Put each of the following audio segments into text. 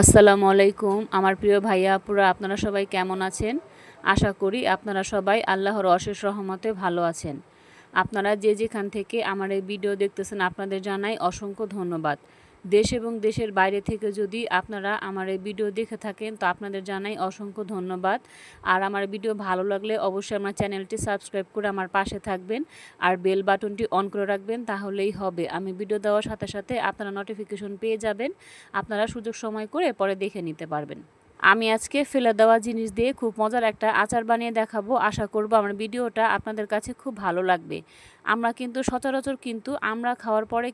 আসসালামু আলাইকুম আমার প্রিয় ভাইয়া আপুরা, আপনারা সবাই কেমন আছেন? আশা করি আপনারা সবাই আল্লাহর অশেষ রহমতে ভালো আছেন। আপনারা যে যেখান থেকে আমার এই ভিডিও দেখতেছেন আপনাদের জানাই অসংখ্য ধন্যবাদ। দেশ এবং দেশের বাইরে থেকে যদি আপনারা আমার এই ভিডিও দেখে থাকেন তো আপনাদের জানাই অসংখ্য ধন্যবাদ। আর আমার ভিডিও ভালো লাগলে অবশ্যই আমার চ্যানেলটি সাবস্ক্রাইব করে আমার পাশে থাকবেন আর বেল বাটনটি অন করে রাখবেন, তাহলেই হবে আমি ভিডিও দেওয়ার সাথে সাথে আপনারা নোটিফিকেশন পেয়ে যাবেন। আপনারা সুযোগ সময় করে পরে দেখে নিতে পারবেন। আমি আজকে ফেলে দেওয়া জিনিস দিয়ে খুব মজার একটা আচার বানিয়ে দেখাবো। আশা করব আমার ভিডিওটা আপনাদের কাছে খুব ভালো লাগবে। আমরা কিন্তু সচরাচর আমরা খাওয়ার পরে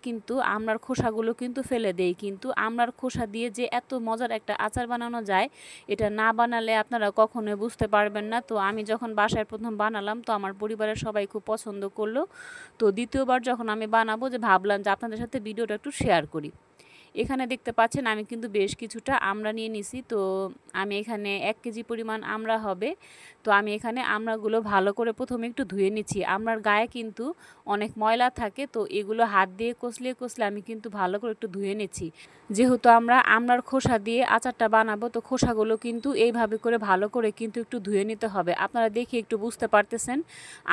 আমরার খোসাগুলো ফেলে দেই, কিন্তু আমরার খোসা দিয়ে যে এত মজার একটা আচার বানানো যায় এটা না বানালে আপনারা কখনোই বুঝতে পারবেন না। তো আমি যখন বাসায় প্রথম বানালাম তো আমার পরিবারের সবাই খুব পছন্দ করলো। তো দ্বিতীয়বার যখন আমি বানাবো যে ভাবলাম যে আপনাদের সাথে ভিডিওটা একটু শেয়ার করি। এখানে দেখতে পাচ্ছেন আমি কিন্তু বেশ কিছুটা আমড়া নিয়ে নিছি। তো আমি এখানে 1 কেজি পরিমাণ আমড়া হবে। তো আমি এখানে আমড়াগুলো ভালো করে প্রথমে একটু ধুয়ে নিচ্ছি। আমড়ার গায়ে কিন্তু অনেক ময়লা থাকে, তো এগুলো হাত দিয়ে কষলে কষলে আমি কিন্তু ভালো করে একটু ধুয়ে নিচ্ছি। যেহেতু আমরা আমড়ার খোসা দিয়ে আচারটা বানাবো তো খোসাগুলো কিন্তু এইভাবে করে ভালো করে একটু ধুয়ে নিতে হবে। আপনারা দেখে একটু বুঝতে পারতেছেন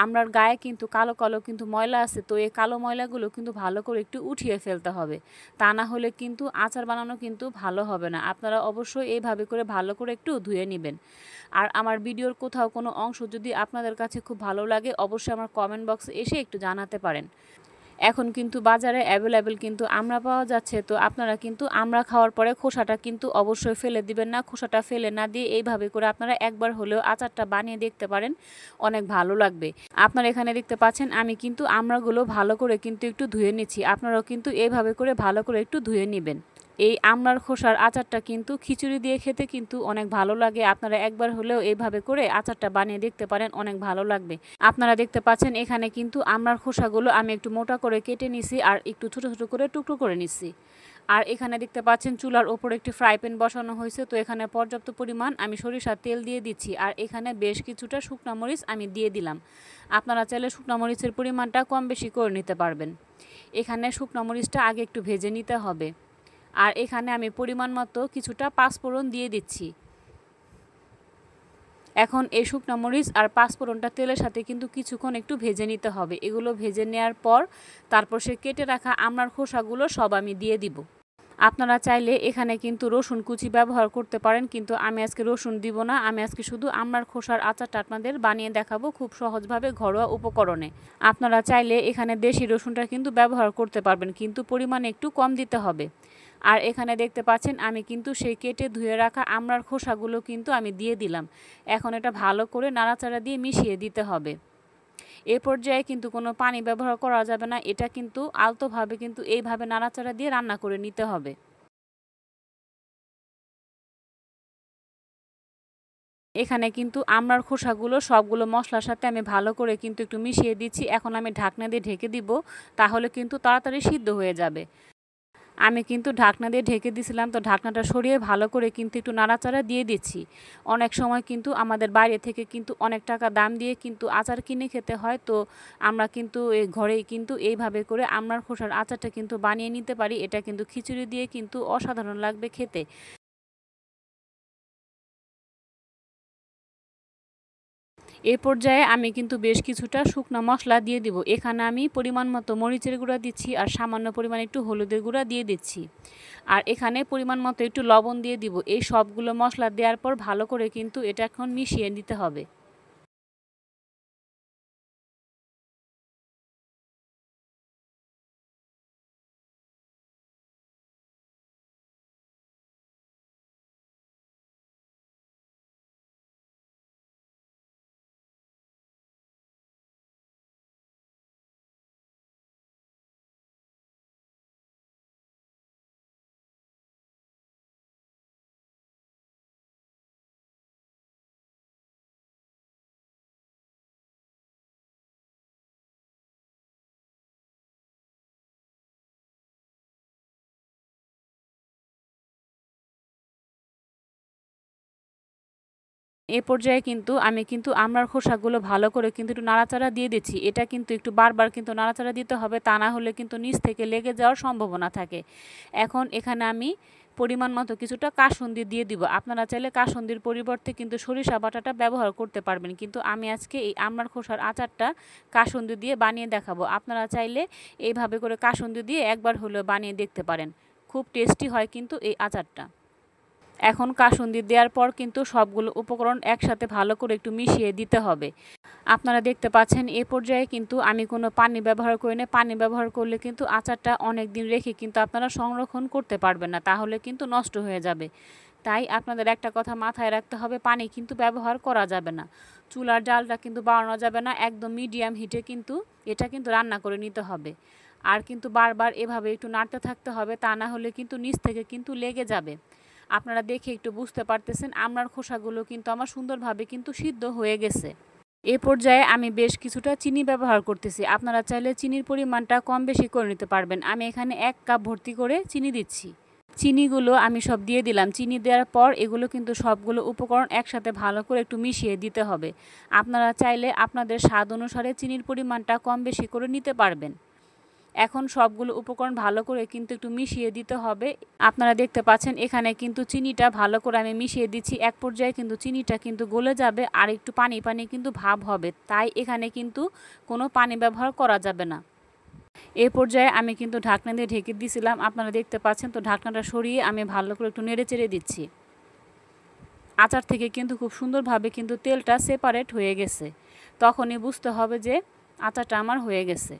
আমড়ার গায়ে কিন্তু কালো কালো ময়লা আছে। তো এই কালো ময়লাগুলো ভালো করে একটু উঠিয়ে ফেলতে হবে, তা না হলে আচার বানানো ভালো হবে না। আপনারা অবশ্যই এইভাবে করে ভালো করে একটু ধুয়ে নেবেন। আর আমার ভিডিওর কোথাও কোনো অংশ যদি আপনাদের কাছে খুব ভালো লাগে অবশ্যই আমার কমেন্ট বক্সে এসে একটু জানাতে পারেন। এখন বাজারে অ্যাভেলেবেল আমড়া পাওয়া যাচ্ছে। তো আপনারা আমড়া খাওয়ার পরে খোসাটা অবশ্যই ফেলে দিবেন না। খোসাটা ফেলে না দিয়ে এইভাবে করে আপনারা একবার হলেও আচারটা বানিয়ে দেখতে পারেন, অনেক ভালো লাগবে। আপনারা এখানে দেখতে পাচ্ছেন আমি আমড়াগুলো ভালো করে একটু ধুয়ে নিচ্ছি। আপনারাও এইভাবে করে ভালো করে একটু ধুয়ে নেবেন। এই আমড়ার খোসার আচারটা খিচুড়ি দিয়ে খেতে অনেক ভালো লাগে। আপনারা একবার হলেও এইভাবে করে আচারটা বানিয়ে দেখতে পারেন, অনেক ভালো লাগবে। আপনারা দেখতে পাচ্ছেন এখানে আমড়ার খোসাগুলো আমি একটু মোটা করে কেটে নিছি আর একটু ছোট ছোট করে টুকরো করে নিছি। আর এখানে দেখতে পাচ্ছেন চুলার ওপর একটি ফ্রাই প্যান বসানো হয়েছে। তো এখানে পর্যাপ্ত পরিমাণ আমি সরিষার তেল দিয়ে দিচ্ছি আর এখানে বেশ কিছুটা শুকনো মরিচ আমি দিয়ে দিলাম। আপনারা চাইলে শুকনো মরিচের পরিমাণটা কম বেশি করে নিতে পারবেন। এখানে শুকনো মরিচটা আগে একটু ভেজে নিতে হবে। আর এখানে আমি পরিমাণ মতো কিছুটা পাঁচফোড়ন দিয়ে দিচ্ছি। এখন এই শুকনো মরিচ আর পাঁচফোড়নটা তেলের সাথে কিছুক্ষণ একটু ভেজে নিতে হবে। এগুলো ভেজে নেওয়ার পর তারপর সে কেটে রাখা আমড়ার খোসাগুলো সব আমি দিয়ে দিব। আপনারা চাইলে এখানে রসুন কুচি ব্যবহার করতে পারেন, কিন্তু আমি আজকে রসুন দিব না। আমি আজকে শুধু আমড়ার খোসার আচারটা আপনাদের বানিয়ে দেখাবো খুব সহজভাবে ঘরোয়া উপকরণে। আপনারা চাইলে এখানে দেশি রসুনটা ব্যবহার করতে পারবেন, কিন্তু পরিমাণে একটু কম দিতে হবে। আর এখানে দেখতে পাচ্ছেন আমি সেই কেটে ধুয়ে রাখা আমড়ার খোসাগুলো আমি দিয়ে দিলাম। এখন এটা ভালো করে নাড়াচাড়া দিয়ে মিশিয়ে দিতে হবে। এ পর্যায়ে কোনো পানি ব্যবহার করা যাবে না। এটা আলতোভাবে এইভাবে নাড়াচাড়া দিয়ে রান্না করে নিতে হবে। এখানে আমড়ার খোসাগুলো সবগুলো মশলার সাথে আমি ভালো করে একটু মিশিয়ে দিচ্ছি। এখন আমি ঢাকনা দিয়ে ঢেকে দিব, তাহলে তাড়াতাড়ি সিদ্ধ হয়ে যাবে। আমি ঢাকনা দিয়ে ঢেকে দিয়েছিলাম, তো ঢাকনাটা সরিয়ে ভালো করে একটু নাড়াচাড়া দিয়ে দিচ্ছি। অনেক সময় আমাদের বাইরে থেকে অনেক টাকা দাম দিয়ে আচার কিনে খেতে হয়। তো আমরা এই ঘরেই এইভাবে করে আমড়ার খোসার আচারটা বানিয়ে নিতে পারি। এটা খিচুড়ি দিয়ে অসাধারণ লাগবে খেতে। এই পর্যায়ে আমি বেশ কিছুটা শুকনো মশলা দিয়ে দিব। এখানে আমি পরিমাণ মতো মরিচের গুঁড়া দিচ্ছি আর সামান্য পরিমাণ একটু হলুদের গুঁড়া দিয়ে দিচ্ছি। আর এখানে পরিমাণ মতো একটু লবণ দিয়ে দিব। এই সবগুলো মশলা দেওয়ার পর ভালো করে এটা এখন মিশিয়ে নিতে হবে। এ পর্যায়ে আমি আমড়ার খোসাগুলো ভালো করে একটু নাড়াচাড়া দিয়ে দিচ্ছি। এটা একটু বারবার নাড়াচাড়া দিতে হবে, তা না হলে নিচ থেকে লেগে যাওয়ার সম্ভাবনা থাকে। এখন এখানে আমি পরিমাণ মতো কিছুটা কাসুন্দি দিয়ে দিব। আপনারা চাইলে কাসুন্দির পরিবর্তে কিন্তু সরিষা বাটাটা ব্যবহার করতে পারবেন, কিন্তু আমি আজকে এই আমড়ার খোসার আচারটা কাসুন্দি দিয়ে বানিয়ে দেখাবো। আপনারা চাইলে এইভাবে করে কাসুন্দি দিয়ে একবার হলেও বানিয়ে দেখতে পারেন, খুব টেস্টি হয় কিন্তু এই আচারটা। এখন কাসুন্দি দেওয়ার পর কিন্তু সবগুলো উপকরণ একসাথে ভালো করে একটু মিশিয়ে দিতে হবে। আপনারা দেখতে পাচ্ছেন এ পর্যায়ে কিন্তু আমি কোনো পানি ব্যবহার করি না। পানি ব্যবহার করলে কিন্তু আচারটা অনেক দিন রেখে কিন্তু আপনারা সংরক্ষণ করতে পারবেন না, তাহলে কিন্তু নষ্ট হয়ে যাবে। তাই আপনাদের একটা কথা মাথায় রাখতে হবে, পানি কিন্তু ব্যবহার করা যাবে না। চুলার জালটা কিন্তু বাড়ানো যাবে না, একদম মিডিয়াম হিটে কিন্তু এটা কিন্তু রান্না করে নিতে হবে। আর কিন্তু বারবার এভাবে একটু নাড়তে থাকতে হবে, তা না হলে কিন্তু নিচ থেকে কিন্তু লেগে যাবে। আপনারা দেখে একটু বুঝতে পারতেছেন আমড়ার খোসাগুলো কিন্তু আমার সুন্দরভাবে কিন্তু সিদ্ধ হয়ে গেছে। এ পর্যায়ে আমি বেশ কিছুটা চিনি ব্যবহার করতেছি। আপনারা চাইলে চিনির পরিমাণটা কম বেশি করে নিতে পারবেন। আমি এখানে 1 কাপ ভর্তি করে চিনি দিচ্ছি। চিনিগুলো আমি সব দিয়ে দিলাম। চিনি দেওয়ার পর এগুলো কিন্তু সবগুলো উপকরণ একসাথে ভালো করে একটু মিশিয়ে দিতে হবে। আপনারা চাইলে আপনাদের স্বাদ অনুসারে চিনির পরিমাণটা কম বেশি করে নিতে পারবেন। এখন সবগুলো উপকরণ ভালো করে কিন্তু একটু মিশিয়ে দিতে হবে। আপনারা দেখতে পাচ্ছেন এখানে কিন্তু চিনিটা ভালো করে আমি মিশিয়ে দিচ্ছি। এক পর্যায়ে কিন্তু চিনিটা কিন্তু গলে যাবে আর একটু পানি পানি কিন্তু ভাব হবে, তাই এখানে কিন্তু কোনো পানি ব্যবহার করা যাবে না। এই পর্যায়ে আমি কিন্তু ঢাকনা দিয়ে ঢেকে দিয়েছিলাম, আপনারা দেখতে পাচ্ছেন। তো ঢাকনাটা সরিয়ে আমি ভালো করে একটু নেড়ে চেড়ে দিচ্ছি। আচার থেকে কিন্তু খুব সুন্দরভাবে কিন্তু তেলটা সেপারেট হয়ে গেছে, তখনই বুঝতে হবে যে আচারটা আমার হয়ে গেছে।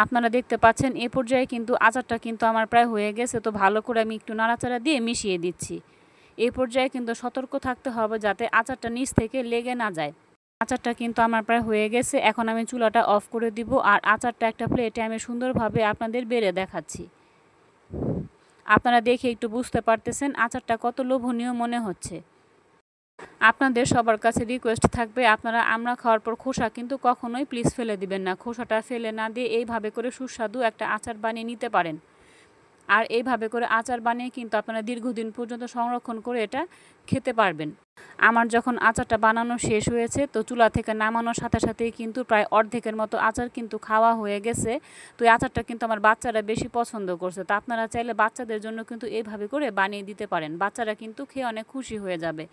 আপনারা দেখতে পাচ্ছেন এ পর্যায়ে কিন্তু আচারটা কিন্তু আমার প্রায় হয়ে গেছে। তো ভালো করে আমি একটু নাড়াচাড়া দিয়ে মিশিয়ে দিচ্ছি। এই পর্যায়ে কিন্তু সতর্ক থাকতে হবে যাতে আচারটা নিচ থেকে লেগে না যায়। আচারটা কিন্তু আমার প্রায় হয়ে গেছে। এখন আমি চুলাটা অফ করে দিব আর আচারটা একটা প্লেটে আমি সুন্দরভাবে আপনাদের বেড়ে দেখাচ্ছি। আপনারা দেখে একটু বুঝতে পারতেছেন আচারটা কত লোভনীয় মনে হচ্ছে। আপনাদের সবার কাছে রিকোয়েস্ট থাকবে, আপনারা আমড়া খাওয়ার পর খোসা কিন্তু কখনোই প্লিজ ফেলে দিবেন না। খোসাটা ফেলে না দিয়ে এইভাবে করে সুস্বাদু একটা আচার বানিয়ে নিতে পারেন। আর এইভাবে করে আচার বানিয়ে কিন্তু আপনারা দীর্ঘদিন পর্যন্ত সংরক্ষণ করে এটা খেতে পারবেন। আমার যখন আচারটা বানানো শেষ হয়েছে, তো চুলা থেকে নামানোর সাথে সাথেই কিন্তু প্রায় অর্ধেকের মতো আচার কিন্তু খাওয়া হয়ে গেছে। তো এই আচারটা কিন্তু আমার বাচ্চারা বেশি পছন্দ করছে। তো আপনারা চাইলে বাচ্চাদের জন্য কিন্তু এইভাবে করে বানিয়ে দিতে পারেন, বাচ্চারা কিন্তু খেয়ে অনেক খুশি হয়ে যাবে।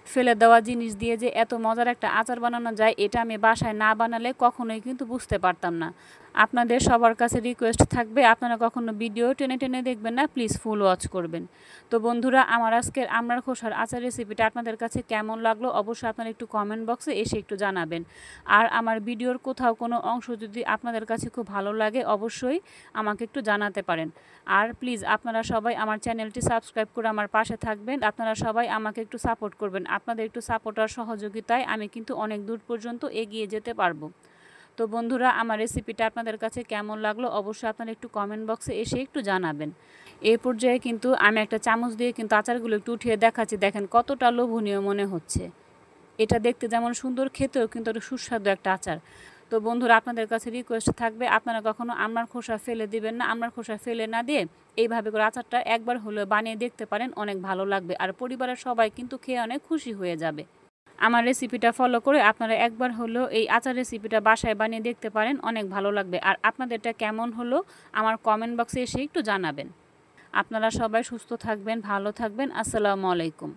ফেলে দেওয়া জিনিস দিয়ে যে এত মজার একটা আচার বানানো যায়, এটা আমি বাসায় না বানালে কখনোই কিন্তু বুঝতে পারতাম না। আপনাদের সবার কাছে রিকোয়েস্ট থাকবে, আপনারা কখনো ভিডিও টেনে টেনে দেখবেন না, প্লিজ ফুল ওয়াচ করবেন। তো বন্ধুরা, আমার আজকের আমড়ার খোসার আচার রেসিপিটা আপনাদের কাছে কেমন লাগলো অবশ্যই আপনারা একটু কমেন্ট বক্সে এসে একটু জানাবেন। আর আমার ভিডিওর কোথাও কোনো অংশ যদি আপনাদের কাছে খুব ভালো লাগে অবশ্যই আমাকে একটু জানাতে পারেন। আর প্লিজ আপনারা সবাই আমার চ্যানেলটি সাবস্ক্রাইব করে আমার পাশে থাকবেন। আপনারা সবাই আমাকে একটু সাপোর্ট করবেন। আপনাদের একটু সাপোর্ট আর সহযোগিতায় আমি কিন্তু অনেক দূর পর্যন্ত এগিয়ে যেতে পারবো। তো বন্ধুরা, আমার রেসিপিটা আপনাদের কাছে কেমন লাগলো অবশ্যই আপনারা একটু কমেন্ট বক্সে এসে একটু জানাবেন। এই পর্যায়ে কিন্তু আমি একটা চামচ দিয়ে কিন্তু আচারগুলো একটু উঠিয়ে দেখাচ্ছি। দেখেন কতটা লোভনীয় মনে হচ্ছে। এটা দেখতে যেমন সুন্দর, খেতেও কিন্তু একটা সুস্বাদু একটা আচার। তো বন্ধুরা, আপনাদের কাছে রিকোয়েস্ট থাকবে, আপনারা কখনো আমড়ার খোসা ফেলে দিবেন না। আমড়ার খোসা ফেলে না দিয়ে এইভাবে করে আচারটা একবার হলেও বানিয়ে দেখতে পারেন, অনেক ভালো লাগবে। আর পরিবারের সবাই কিন্তু খেয়ে অনেক খুশি হয়ে যাবে। আমার রেসিপিটা ফলো করে আপনারা একবার হলেও এই আচার রেসিপিটা বাসায় বানিয়ে দেখতে পারেন, অনেক ভালো লাগবে। আর আপনাদেরটা কেমন হলো আমার কমেন্ট বক্সে এসে একটু জানাবেন। আপনারা সবাই সুস্থ থাকবেন, ভালো থাকবেন। আসসালামু আলাইকুম।